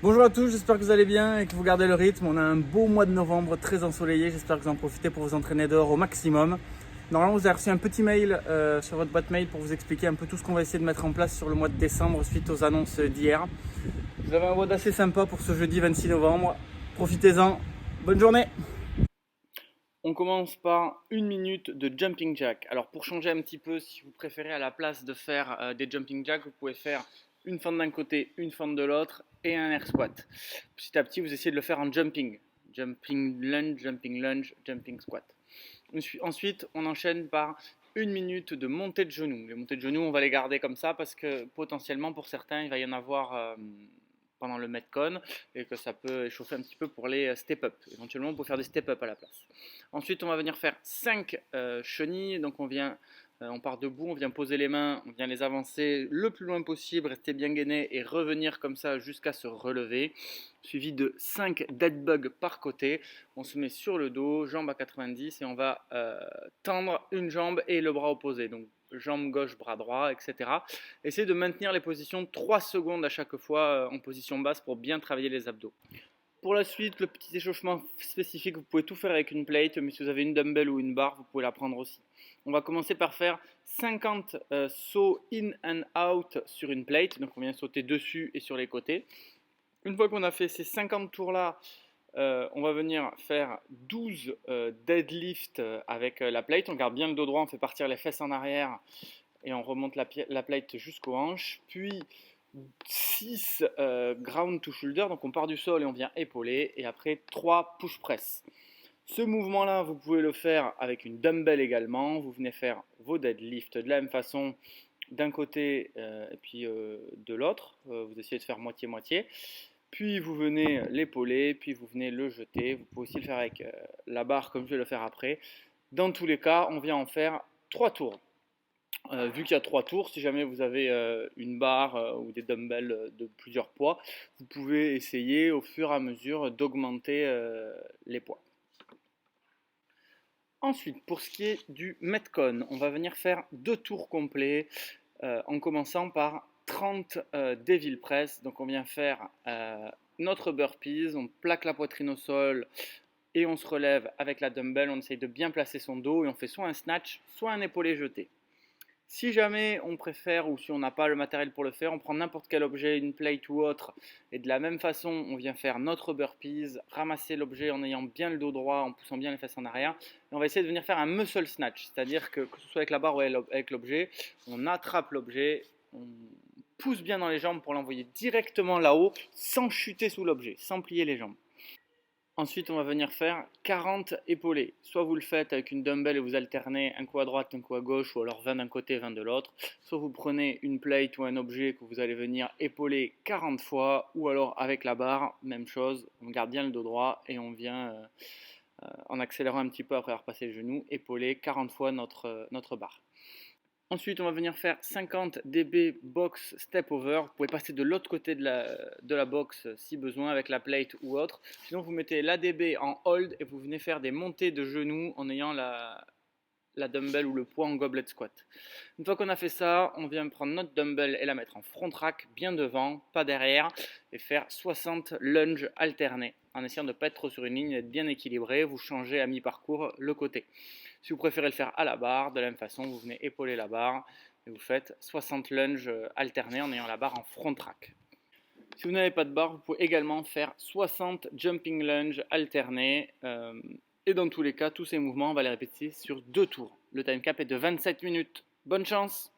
Bonjour à tous, j'espère que vous allez bien et que vous gardez le rythme. On a un beau mois de novembre très ensoleillé, j'espère que vous en profitez pour vous entraîner dehors au maximum. Normalement, vous avez reçu un petit mail sur votre boîte mail pour vous expliquer un peu tout ce qu'on va essayer de mettre en place sur le mois de décembre suite aux annonces d'hier. Vous avez un WOD assez sympa pour ce jeudi 26 novembre. Profitez-en, bonne journée! On commence par une minute de jumping jack. Alors pour changer un petit peu, si vous préférez à la place de faire des jumping jacks, vous pouvez faire une fente d'un côté, une fente de l'autre et un air squat. Petit à petit, vous essayez de le faire en jumping. Jumping lunge, jumping squat. Ensuite, on enchaîne par une minute de montée de genoux. Les montées de genoux, on va les garder comme ça parce que potentiellement pour certains, il va y en avoir pendant le Metcon et que ça peut échauffer un petit peu pour les step-up. Éventuellement, on peut faire des step-up à la place. Ensuite, on va venir faire 5 chenilles. Donc, on part debout, on vient poser les mains, on vient les avancer le plus loin possible, rester bien gainé et revenir comme ça jusqu'à se relever. Suivi de 5 dead bugs par côté. On se met sur le dos, jambes à 90 et on va tendre une jambe et le bras opposé. Donc, jambe gauche, bras droit, etc. Essayez de maintenir les positions 3 secondes à chaque fois en position basse pour bien travailler les abdos. Pour la suite, le petit échauffement spécifique, vous pouvez tout faire avec une plate, mais si vous avez une dumbbell ou une barre, vous pouvez la prendre aussi. On va commencer par faire 50 sauts in and out sur une plate, donc on vient sauter dessus et sur les côtés. Une fois qu'on a fait ces 50 tours-là, on va venir faire 12 deadlifts avec la plate. On garde bien le dos droit, on fait partir les fesses en arrière et on remonte la plate jusqu'aux hanches. Puis 6 ground to shoulder, donc on part du sol et on vient épauler. Et après 3 push press. Ce mouvement-là, vous pouvez le faire avec une dumbbell également. Vous venez faire vos deadlifts de la même façon d'un côté et puis de l'autre. Vous essayez de faire moitié-moitié. Puis vous venez l'épauler, puis vous venez le jeter. Vous pouvez aussi le faire avec la barre comme je vais le faire après. Dans tous les cas, on vient en faire 3 tours. Vu qu'il y a 3 tours, si jamais vous avez une barre ou des dumbbells de plusieurs poids, vous pouvez essayer au fur et à mesure d'augmenter les poids. Ensuite, pour ce qui est du Metcon, on va venir faire 2 tours complets en commençant par 30 Devil Press. Donc on vient faire notre burpees, on plaque la poitrine au sol et on se relève avec la dumbbell, on essaye de bien placer son dos et on fait soit un snatch, soit un épaulé jeté. Si jamais on préfère ou si on n'a pas le matériel pour le faire, on prend n'importe quel objet, une plate ou autre, et de la même façon, on vient faire notre burpees, ramasser l'objet en ayant bien le dos droit, en poussant bien les fesses en arrière, et on va essayer de venir faire un muscle snatch, c'est-à-dire que ce soit avec la barre ou avec l'objet, on attrape l'objet, on pousse bien dans les jambes pour l'envoyer directement là-haut, sans chuter sous l'objet, sans plier les jambes. Ensuite, on va venir faire 40 épaulés. Soit vous le faites avec une dumbbell et vous alternez un coup à droite, un coup à gauche, ou alors 20 d'un côté, 20 de l'autre. Soit vous prenez une plate ou un objet que vous allez venir épauler 40 fois, ou alors avec la barre, même chose. On garde bien le dos droit et on vient, en accélérant un petit peu après avoir passé le genou, épauler 40 fois notre barre. Ensuite, on va venir faire 50 dB box step over. Vous pouvez passer de l'autre côté de la box si besoin avec la plate ou autre. Sinon, vous mettez l'ADB en hold et vous venez faire des montées de genoux en ayant la dumbbell ou le poids en goblet squat. Une fois qu'on a fait ça, on vient prendre notre dumbbell et la mettre en front rack, bien devant, pas derrière, et faire 60 lunges alternés en essayant de ne pas être trop sur une ligne, d'être bien équilibré. Vous changez à mi-parcours le côté. Si vous préférez le faire à la barre, de la même façon, vous venez épauler la barre et vous faites 60 lunges alternés en ayant la barre en front rack. Si vous n'avez pas de barre, vous pouvez également faire 60 jumping lunges alternés. Et dans tous les cas, tous ces mouvements, on va les répéter sur 2 tours. Le time cap est de 27 minutes. Bonne chance!